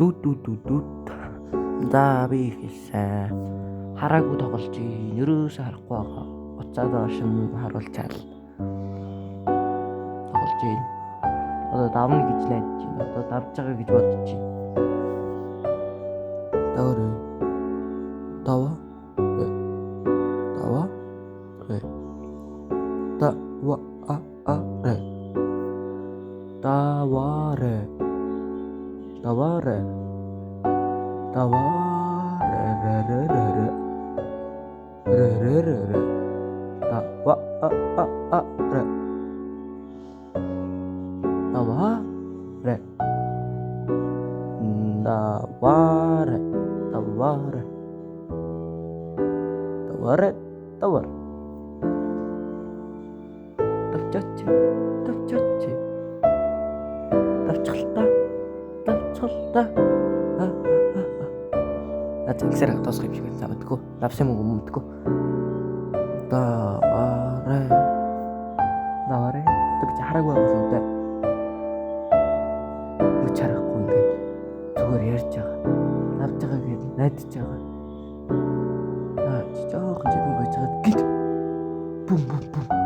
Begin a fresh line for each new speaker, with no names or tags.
Дүүд. За би ихсэн хараагүй тоглож ерөөсөө харахгүй байгаа. Уцаад оошин харуулчаал тоглож байна. Одоо давна гэж найдаж байна. Одоо давж байгаа гэж бодож байна. Дава. Тэгсээр тосох юм шиг байна. Мэдгүй. Давсан юм уу мэдгүй. Даваарэ. Тэг чи хараагүй байгаа шүү дээ. Юу чарахгүй ингээд зүгээр ярьж байгаа. Давж байгаа гэж найдаж байгаа. Жоох чигүй байж байгаа. Гит. Бум.